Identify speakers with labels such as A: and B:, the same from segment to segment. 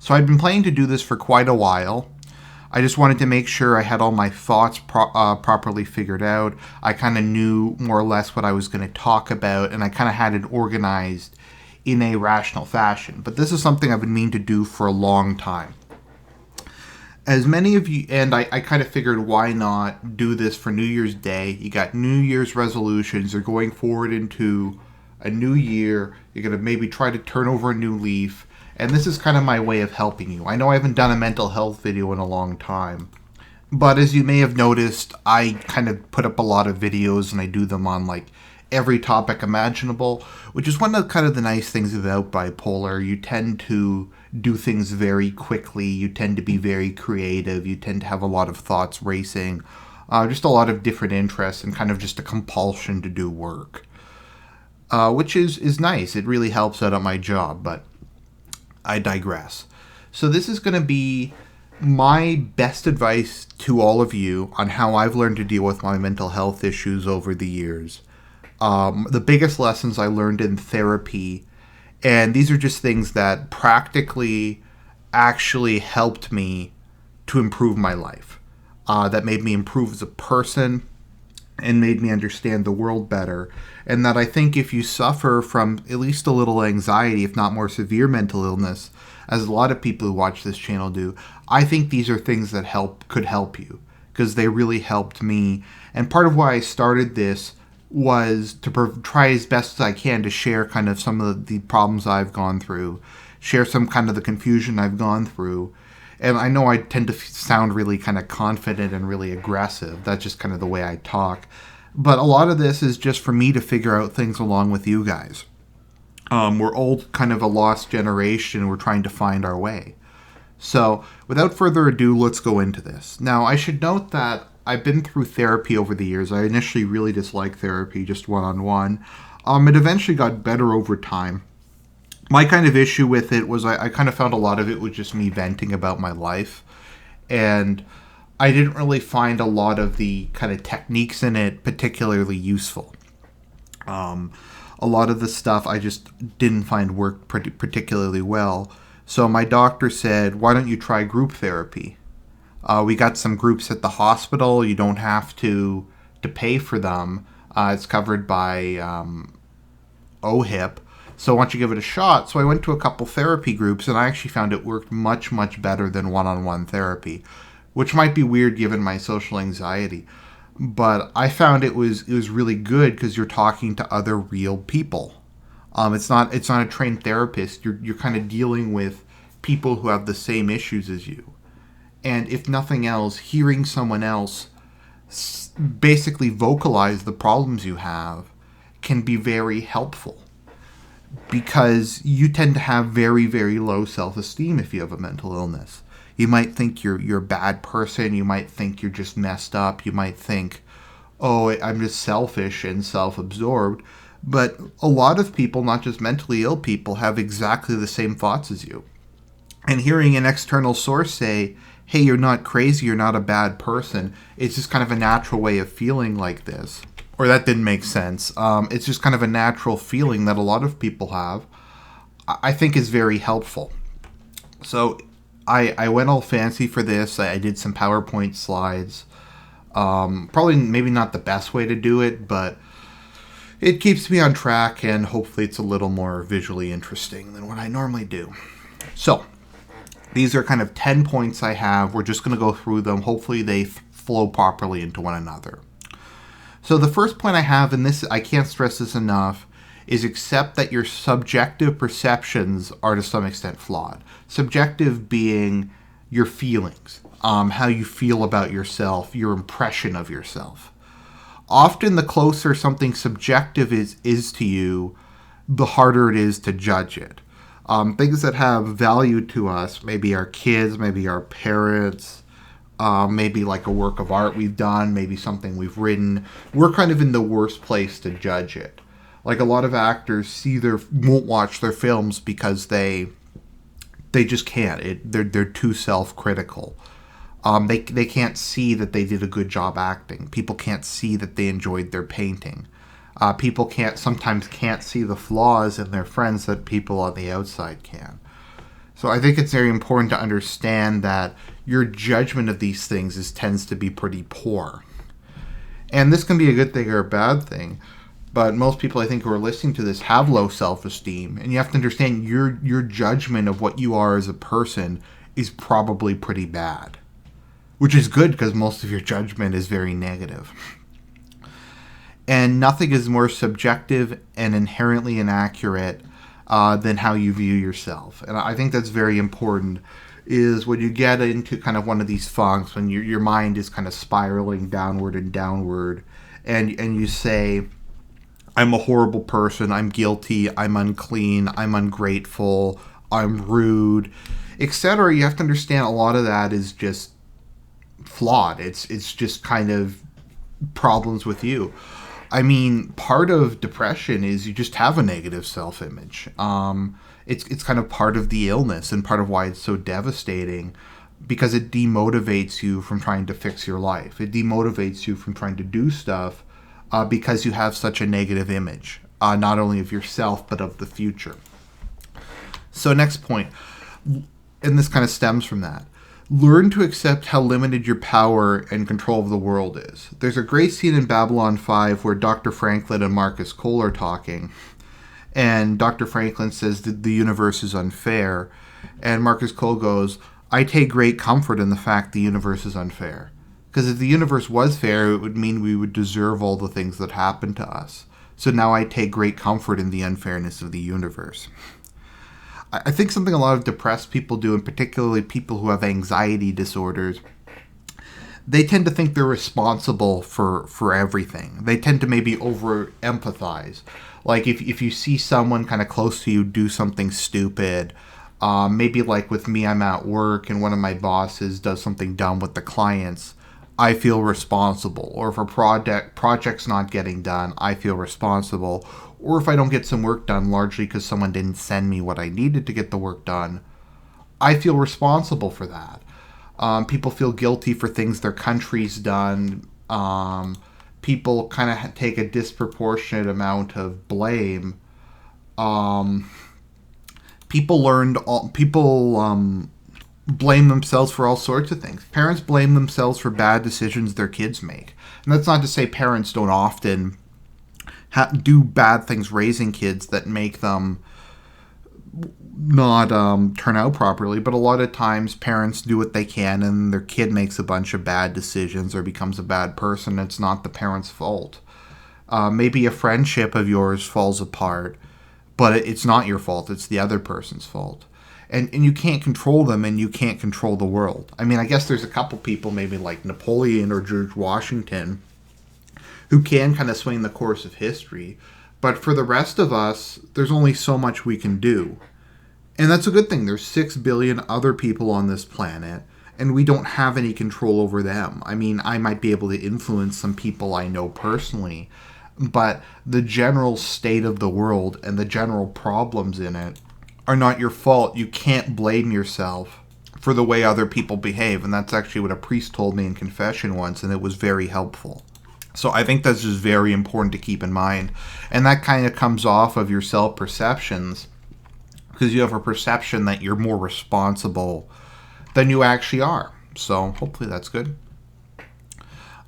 A: So I'd been planning to do this for quite a while. I just wanted to make sure I had all my thoughts properly figured out. I kind of knew more or less what I was going to talk about, and I kind of had it organized in a rational fashion. But this is something I've been meaning to do for a long time. As many of you, and I kind of figured why not do this for New Year's Day. You got New Year's resolutions. You're going forward into a new year. You're going to maybe try to turn over a new leaf. And this is kind of my way of helping you. I know I haven't done a mental health video in a long time. But as you may have noticed, I kind of put up a lot of videos and I do them on like every topic imaginable, which is one of kind of the nice things about bipolar. You tend to do things very quickly. You tend to be very creative. You tend to have a lot of thoughts racing, just a lot of different interests and kind of just a compulsion to do work, which is nice. It really helps out at my job, but I digress. So this is going to be my best advice to all of you on how I've learned to deal with my mental health issues over the years. The biggest lessons I learned in therapy, and these are just things that practically actually helped me to improve my life, that made me improve as a person and made me understand the world better. And that I think if you suffer from at least a little anxiety, if not more severe mental illness, as a lot of people who watch this channel do, I think these are things that could help you, because they really helped me. And part of why I started this was to try as best as I can to share kind of some of the problems I've gone through, share some kind of the confusion I've gone through. And I know I tend to sound really kind of confident and really aggressive. That's just kind of the way I talk. But a lot of this is just for me to figure out things along with you guys. We're all kind of a lost generation. We're trying to find our way. So without further ado, let's go into this. Now, I should note that I've been through therapy over the years. I initially really disliked therapy, just one-on-one. It eventually got better over time. My kind of issue with it was I kind of found a lot of it was just me venting about my life. And I didn't really find a lot of the kind of techniques in it particularly useful. A lot of the stuff I just didn't find worked particularly well. So my doctor said, why don't you try group therapy? We got some groups at the hospital. You don't have to pay for them. It's covered by OHIP. So why don't you give it a shot? So I went to a couple therapy groups, and I actually found it worked much, much better than one-on-one therapy, which might be weird given my social anxiety. But I found it was really good because you're talking to other real people. It's not a trained therapist. You're kind of dealing with people who have the same issues as you. And if nothing else, hearing someone else basically vocalize the problems you have can be very helpful, because you tend to have very, very low self-esteem if you have a mental illness. You might think you're a bad person. You might think you're just messed up. You might think, oh, I'm just selfish and self-absorbed. But a lot of people, not just mentally ill people, have exactly the same thoughts as you. And hearing an external source say, hey, you're not crazy, you're not a bad person, it's just kind of a natural way of feeling like this. Or that didn't make sense. It's just kind of a natural feeling that a lot of people have, I think is very helpful. So I went all fancy for this. I did some PowerPoint slides. Probably maybe not the best way to do it, but it keeps me on track, and hopefully it's a little more visually interesting than what I normally do. So these are kind of 10 points I have. We're just going to go through them. Hopefully they flow properly into one another. So the first point I have, and this I can't stress this enough, is accept that your subjective perceptions are to some extent flawed. Subjective being your feelings, how you feel about yourself, your impression of yourself. Often the closer something subjective is to you, the harder it is to judge it. Things that have value to us, maybe our kids, maybe our parents, maybe like a work of art we've done, maybe something we've written, we're kind of in the worst place to judge it. Like a lot of actors won't watch their films because they just can't. They're too self-critical. They can't see that they did a good job acting. People can't see that they enjoyed their painting. People sometimes can't see the flaws in their friends that people on the outside can. So I think it's very important to understand that your judgment of these things tends to be pretty poor. And this can be a good thing or a bad thing. But most people, I think, who are listening to this have low self-esteem. And you have to understand your judgment of what you are as a person is probably pretty bad. Which is good because most of your judgment is very negative. And nothing is more subjective and inherently inaccurate than how you view yourself. And I think that's very important, is when you get into kind of one of these funks, when your mind is kind of spiraling downward and downward, and you say, I'm a horrible person, I'm guilty, I'm unclean, I'm ungrateful, I'm rude, etc. You have to understand a lot of that is just flawed. It's just kind of problems with you. I mean, part of depression is you just have a negative self-image. It's kind of part of the illness and part of why it's so devastating, because it demotivates you from trying to fix your life. It demotivates you from trying to do stuff because you have such a negative image, not only of yourself but of the future. So next point, and this kind of stems from that. Learn to accept how limited your power and control of the world is. There's a great scene in Babylon 5 where Dr. Franklin and Marcus Cole are talking. And Dr. Franklin says that the universe is unfair. And Marcus Cole goes, I take great comfort in the fact the universe is unfair. Because if the universe was fair, it would mean we would deserve all the things that happen to us. So now I take great comfort in the unfairness of the universe. I think something a lot of depressed people do, and particularly people who have anxiety disorders, they tend to think they're responsible for everything. They tend to maybe over-empathize. Like if you see someone kind of close to you do something stupid, maybe like with me, I'm at work and one of my bosses does something dumb with the clients, I feel responsible. Or if a project's not getting done, I feel responsible. Or if I don't get some work done, largely because someone didn't send me what I needed to get the work done, I feel responsible for that. People feel guilty for things their country's done. People kind of take a disproportionate amount of blame. People blame themselves for all sorts of things. Parents blame themselves for bad decisions their kids make. And that's not to say parents don't often do bad things raising kids that make them not turn out properly, but a lot of times parents do what they can and their kid makes a bunch of bad decisions or becomes a bad person. It's not the parent's fault. Maybe a friendship of yours falls apart, but it's not your fault. It's the other person's fault. And you can't control them, and you can't control the world. I mean, I guess there's a couple people, maybe like Napoleon or George Washington, who can kind of swing the course of history. But for the rest of us, there's only so much we can do. And that's a good thing. There's 6 billion other people on this planet, and we don't have any control over them. I mean, I might be able to influence some people I know personally, but the general state of the world and the general problems in it are not your fault. You can't blame yourself for the way other people behave. And that's actually what a priest told me in confession once, and it was very helpful. So I think that's just very important to keep in mind. And that kind of comes off of your self-perceptions, because you have a perception that you're more responsible than you actually are. So hopefully that's good.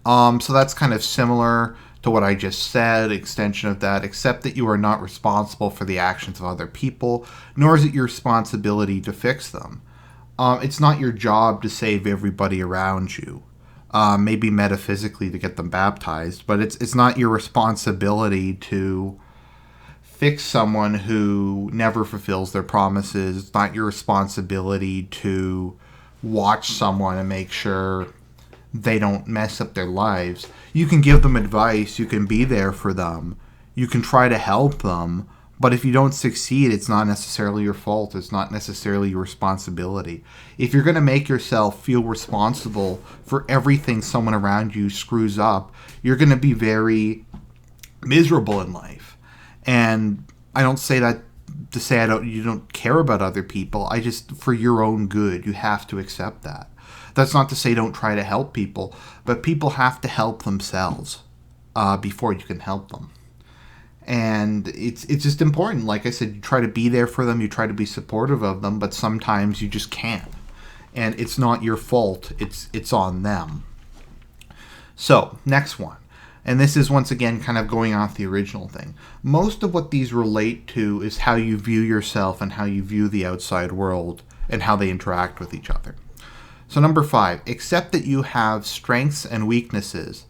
A: So that's kind of similar to what I just said, extension of that. Accept that you are not responsible for the actions of other people, nor is it your responsibility to fix them. It's not your job to save everybody around you. Maybe metaphysically to get them baptized, but it's not your responsibility to fix someone who never fulfills their promises. It's not your responsibility to watch someone and make sure they don't mess up their lives. You can give them advice, you can be there for them, you can try to help them, but if you don't succeed, it's not necessarily your fault. It's not necessarily your responsibility. If you're going to make yourself feel responsible for everything someone around you screws up, you're going to be very miserable in life. And I don't say that to say you don't care about other people. I just, for your own good, you have to accept that. That's not to say don't try to help people, but people have to help themselves before you can help them. And it's just important. Like I said, you try to be there for them, you try to be supportive of them, but sometimes you just can't. And it's not your fault, it's on them. So, next one. And this is once again kind of going off the original thing. Most of what these relate to is how you view yourself and how you view the outside world and how they interact with each other. So number 5, accept that you have strengths and weaknesses,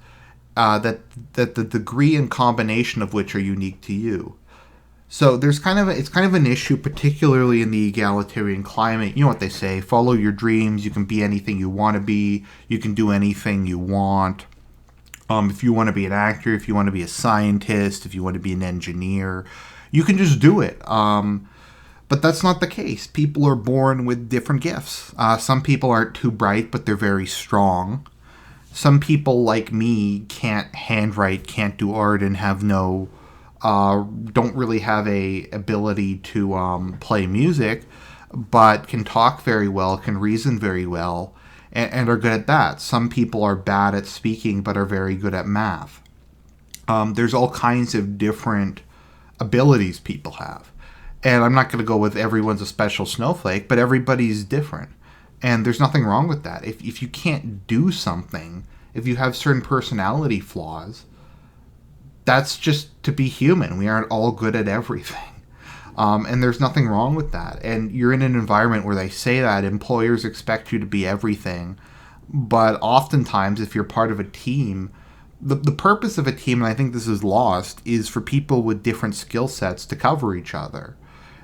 A: that the degree and combination of which are unique to you. So it's kind of an issue, particularly in the egalitarian climate. You know what they say: follow your dreams. You can be anything you want to be. You can do anything you want. If you want to be an actor, if you want to be a scientist, if you want to be an engineer, you can just do it. But that's not the case. People are born with different gifts. Some people aren't too bright, but they're very strong. Some people, like me, can't handwrite, can't do art, and don't really have a ability to play music, but can talk very well, can reason very well, and are good at that. Some people are bad at speaking, but are very good at math. There's all kinds of different abilities people have. And I'm not going to go with everyone's a special snowflake, but everybody's different. And there's nothing wrong with that. If you can't do something, if you have certain personality flaws, that's just to be human. We aren't all good at everything. And there's nothing wrong with that. And you're in an environment where they say that employers expect you to be everything. But oftentimes, if you're part of a team, the purpose of a team, and I think this is lost, is for people with different skill sets to cover each other.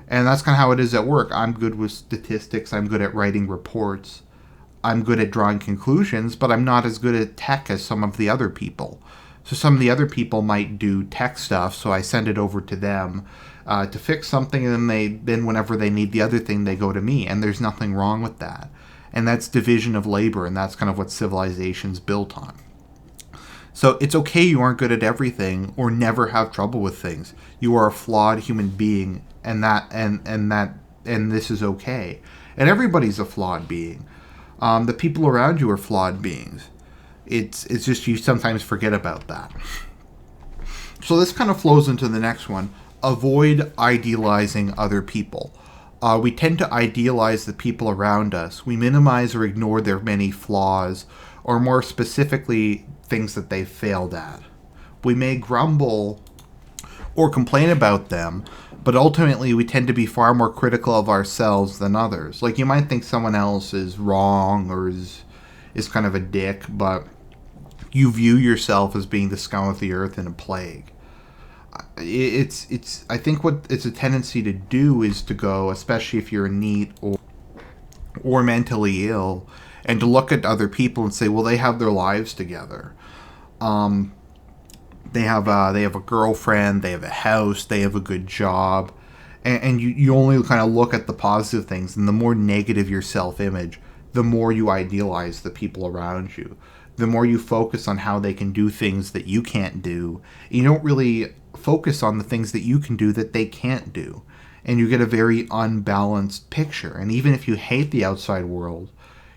A: And that's kind of how it is at work. I'm good with statistics. I'm good at writing reports. I'm good at drawing conclusions, but I'm not as good at tech as some of the other people. So some of the other people might do tech stuff, so I send it over to them to fix something, and then whenever they need the other thing, they go to me. And there's nothing wrong with that. And that's division of labor, and that's kind of what civilization's built on. So it's okay you aren't good at everything or never have trouble with things. You are a flawed human being, and this is okay. And everybody's a flawed being. The people around you are flawed beings. It's just you sometimes forget about that. So this kind of flows into the next one. Avoid idealizing other people. We tend to idealize the people around us. We minimize or ignore their many flaws, or more specifically, things that they've failed at. We may grumble or complain about them, but ultimately we tend to be far more critical of ourselves than others. Like, you might think someone else is wrong or is kind of a dick, but you view yourself as being the scum of the earth and a plague. I think what it's a tendency to do is to go, especially if you're neat or mentally ill, and to look at other people and say, well, they have their lives together. They have a girlfriend, they have a house, they have a good job, and you only kind of look at the positive things. And the more negative your self-image, the more you idealize the people around you. The more you focus on how they can do things that you can't do. You don't really focus on the things that you can do that they can't do. And you get a very unbalanced picture. And even if you hate the outside world,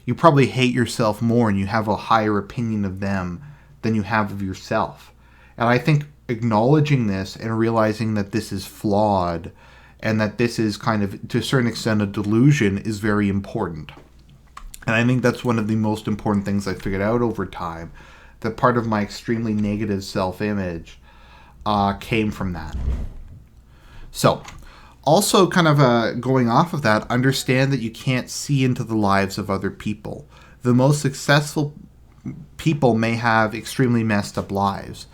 A: you probably hate yourself more, and you have a higher opinion of them than you have of yourself. And I think acknowledging this and realizing that this is flawed and that this is kind of, to a certain extent, a delusion is very important. And I think that's one of the most important things I figured out over time, that part of my extremely negative self-image came from that. So, also kind of going off of that, understand that you can't see into the lives of other people. The most successful people may have extremely messed up lives.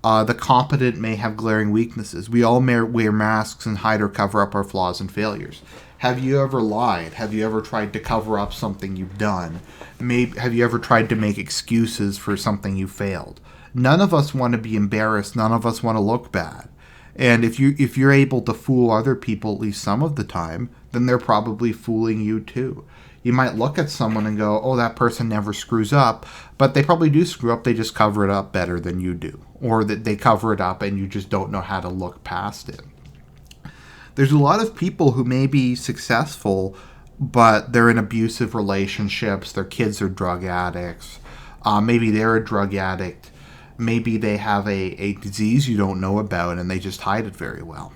A: The competent may have glaring weaknesses. We all wear masks and hide or cover up our flaws and failures. Have you ever lied? Have you ever tried to cover up something you've done? Have you ever tried to make excuses for something you failed? None of us want to be embarrassed. None of us want to look bad. And if you're able to fool other people at least some of the time, then they're probably fooling you too. You might look at someone and go, oh, that person never screws up, but they probably do screw up. They just cover it up better than you do, or that they cover it up and you just don't know how to look past it. There's a lot of people who may be successful, but they're in abusive relationships. Their kids are drug addicts. Maybe they're a drug addict. Maybe they have a disease you don't know about and they just hide it very well.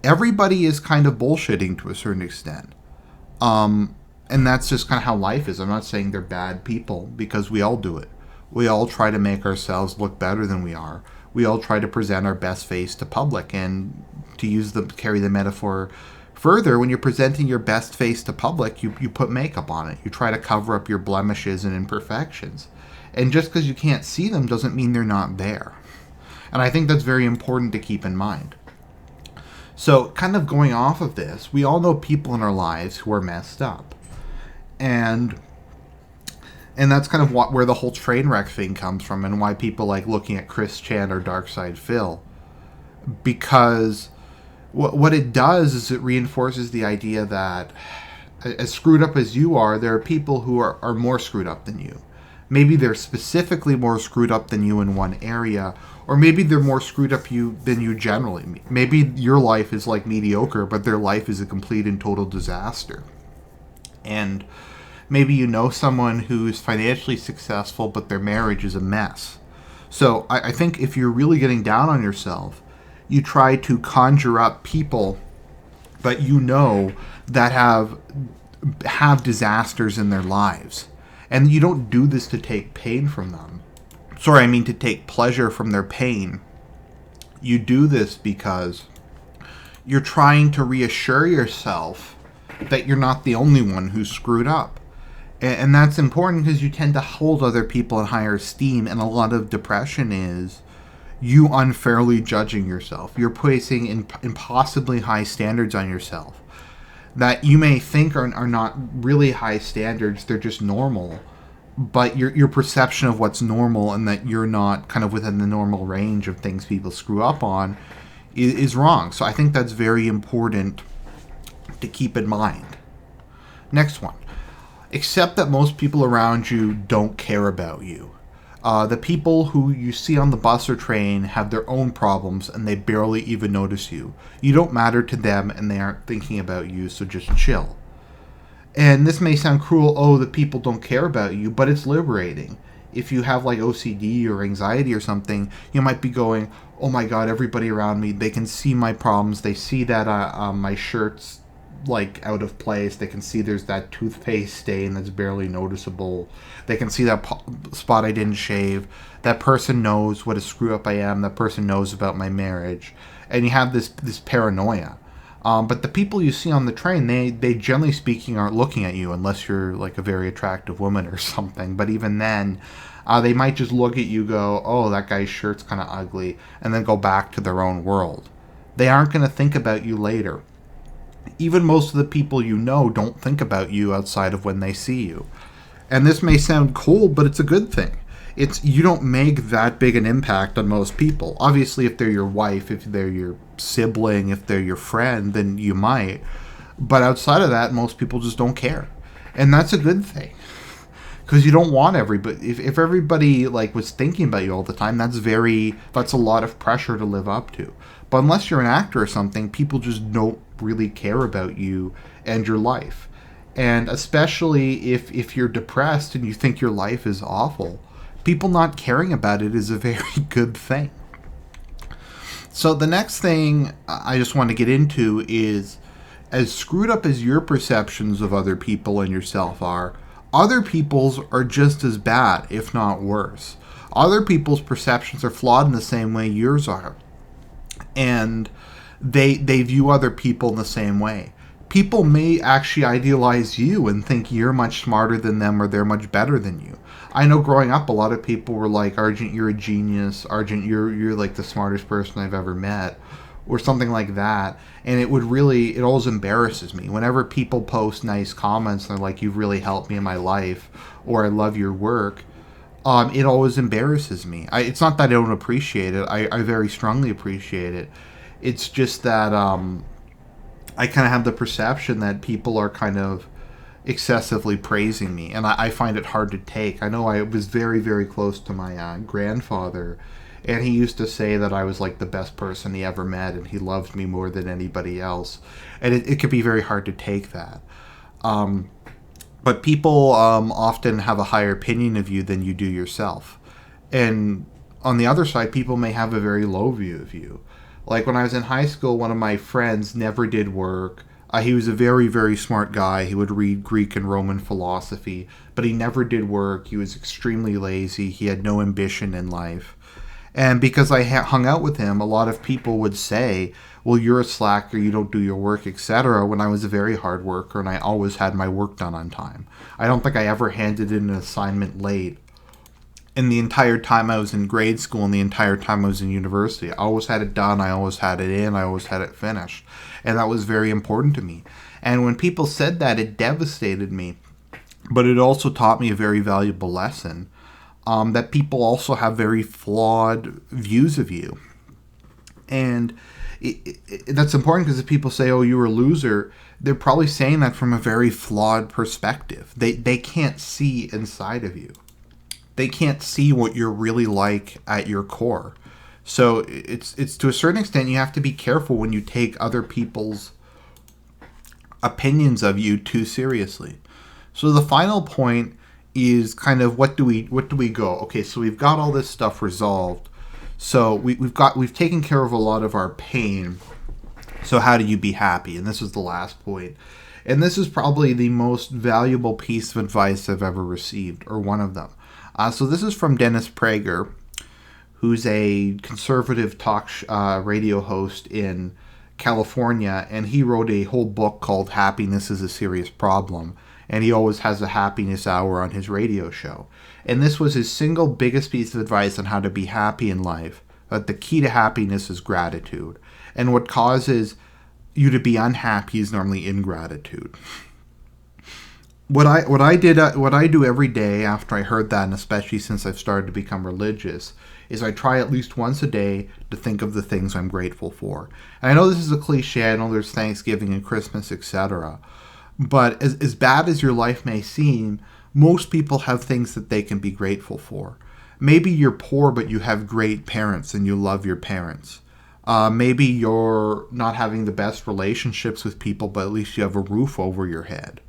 A: Everybody is kind of bullshitting to a certain extent. And that's just kind of how life is. I'm not saying they're bad people, because we all do it. We all try to make ourselves look better than we are. We all try to present our best face to public. And to carry the metaphor further, when you're presenting your best face to public, you put makeup on it. You try to cover up your blemishes and imperfections. And just because you can't see them doesn't mean they're not there. And I think that's very important to keep in mind. So, kind of going off of this, we all know people in our lives who are messed up. And that's kind of where the whole train wreck thing comes from, and why people like looking at Chris Chan or Darkside Phil. Because what it does is it reinforces the idea that as screwed up as you are, there are people who are more screwed up than you. Maybe they're specifically more screwed up than you in one area, or maybe they're more screwed up than you generally. Maybe your life is like mediocre, but their life is a complete and total disaster. And maybe you know someone who's financially successful, but their marriage is a mess. So I think if you're really getting down on yourself, you try to conjure up people that you know that have disasters in their lives. And you don't do this to take pain from them. To take pleasure from their pain. You do this because you're trying to reassure yourself that you're not the only one who's screwed up. And that's important because you tend to hold other people in higher esteem, and a lot of depression is you unfairly judging yourself. You're placing impossibly high standards on yourself that you may think are not really high standards, they're just normal. But your perception of what's normal and that you're not kind of within the normal range of things people screw up on is wrong. So I think that's very important to keep in mind. Next one. Accept that most people around you don't care about you. The people who you see on the bus or train have their own problems and they barely even notice you. You don't matter to them and they aren't thinking about you, so just chill. And this may sound cruel, the people don't care about you, but it's liberating. If you have like OCD or anxiety or something, you might be going, oh my god, everybody around me, they can see my problems, they see that my shirt's like out of place, they can see there's that toothpaste stain that's barely noticeable, they can see that spot I didn't shave, that person knows what a screw up I am, that person knows about my marriage, and you have this paranoia. But the people you see on the train, they generally speaking aren't looking at you unless you're like a very attractive woman or something. But even then, they might just look at you, go, oh, that guy's shirt's kind of ugly, and then go back to their own world. They aren't going to think about you later. Even most of the people you know don't think about you outside of when they see you. And this may sound cold, but it's a good thing. You don't make that big an impact on most people. Obviously, if they're your wife, if they're your sibling, if they're your friend, then you might. But outside of that, most people just don't care. And that's a good thing. Because you don't want everybody... If everybody like was thinking about you all the time, that's a lot of pressure to live up to. But unless you're an actor or something, people just don't really care about you and your life. And especially if you're depressed and you think your life is awful, people not caring about it is a very good thing. So the next thing I just want to get into is, as screwed up as your perceptions of other people and yourself are, other people's are just as bad, if not worse. Other people's perceptions are flawed in the same way yours are. And they view other people in the same way. People may actually idealize you and think you're much smarter than them or they're much better than you. I know growing up, a lot of people were like, Argent, you're a genius. Argent, you're like the smartest person I've ever met. Or something like that. And it always embarrasses me. Whenever people post nice comments, they're like, you've really helped me in my life. Or I love your work. It always embarrasses me. It's not that I don't appreciate it. I very strongly appreciate it. It's just that I kind of have the perception that people are kind of excessively praising me, and I find it hard to take. I know I was very, very close to my grandfather, and he used to say that I was like the best person he ever met, and he loved me more than anybody else, and it could be very hard to take that. But people often have a higher opinion of you than you do yourself, and on the other side, people may have a very low view of you. Like when I was in high school, one of my friends never did work. He was a very, very smart guy. He would read Greek and Roman philosophy, but he never did work. He was extremely lazy. He had no ambition in life. And because I hung out with him, a lot of people would say, well, you're a slacker, you don't do your work, etc., when I was a very hard worker and I always had my work done on time. I don't think I ever handed in an assignment late in the entire time I was in grade school and the entire time I was in university. I always had it done, I always had it in, I always had it finished. And that was very important to me. And when people said that, it devastated me. But it also taught me a very valuable lesson. That people also have very flawed views of you. And that's important because if people say, oh, you're a loser, they're probably saying that from a very flawed perspective. They can't see inside of you. They can't see what you're really like at your core. So it's to a certain extent, you have to be careful when you take other people's opinions of you too seriously. So the final point is kind of what do we go? Okay, so we've got all this stuff resolved. So we've taken care of a lot of our pain. So how do you be happy? And this is the last point. And this is probably the most valuable piece of advice I've ever received, or one of them. So this is from Dennis Prager, who's a conservative talk radio host in California, and he wrote a whole book called Happiness is a Serious Problem, and he always has a happiness hour on his radio show. And this was his single biggest piece of advice on how to be happy in life, that the key to happiness is gratitude. And what causes you to be unhappy is normally ingratitude. What I do every day after I heard that, and especially since I've started to become religious, is I try at least once a day to think of the things I'm grateful for. And I know this is a cliche. I know there's Thanksgiving and Christmas, etc. But as bad as your life may seem, most people have things that they can be grateful for. Maybe you're poor, but you have great parents and you love your parents. Maybe you're not having the best relationships with people, but at least you have a roof over your head.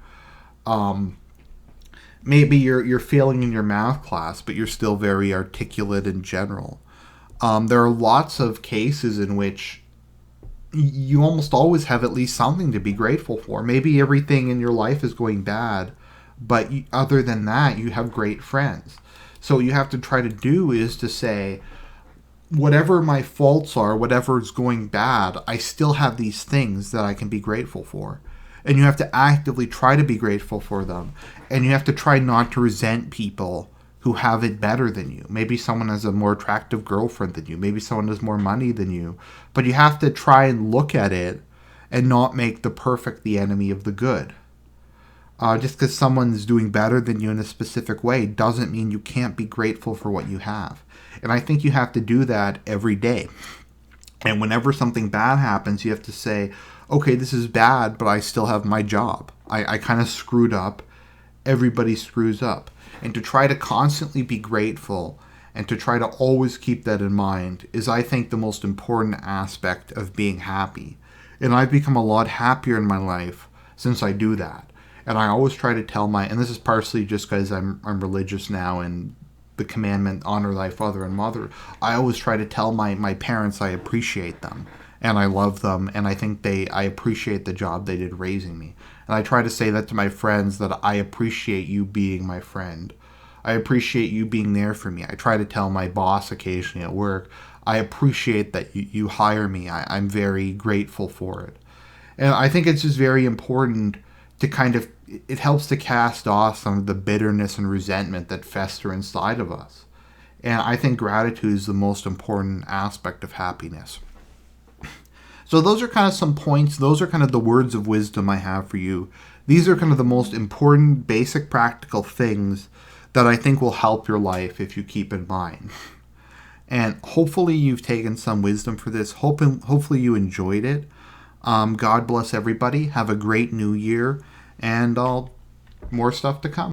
A: Maybe you're failing in your math class, but you're still very articulate in general. There are lots of cases in which you almost always have at least something to be grateful for. Maybe everything in your life is going bad, but other than that, you have great friends. So what you have to try to do is to say, whatever my faults are, whatever is going bad, I still have these things that I can be grateful for. And you have to actively try to be grateful for them. And you have to try not to resent people who have it better than you. Maybe someone has a more attractive girlfriend than you. Maybe someone has more money than you. But you have to try and look at it and not make the perfect the enemy of the good. Just because someone's doing better than you in a specific way doesn't mean you can't be grateful for what you have. And I think you have to do that every day. And whenever something bad happens, you have to say, okay, this is bad, but I still have my job. I kind of screwed up. Everybody screws up. And to try to constantly be grateful and to try to always keep that in mind is, I think, the most important aspect of being happy. And I've become a lot happier in my life since I do that. And I always try to tell and this is partially just because I'm religious now and the commandment, honor thy father and mother. I always try to tell my parents I appreciate them and I love them, and I think I appreciate the job they did raising me. And I try to say that to my friends, that I appreciate you being my friend. I appreciate you being there for me. I try to tell my boss occasionally at work, I appreciate that you hire me. I'm very grateful for it. And I think it's just very important to it helps to cast off some of the bitterness and resentment that fester inside of us. And I think gratitude is the most important aspect of happiness. So those are kind of some points. Those are kind of the words of wisdom I have for you. These are kind of the most important, basic, practical things that I think will help your life if you keep in mind. And hopefully you've taken some wisdom for this. Hopefully you enjoyed it. God bless everybody. Have a great new year. And more stuff to come.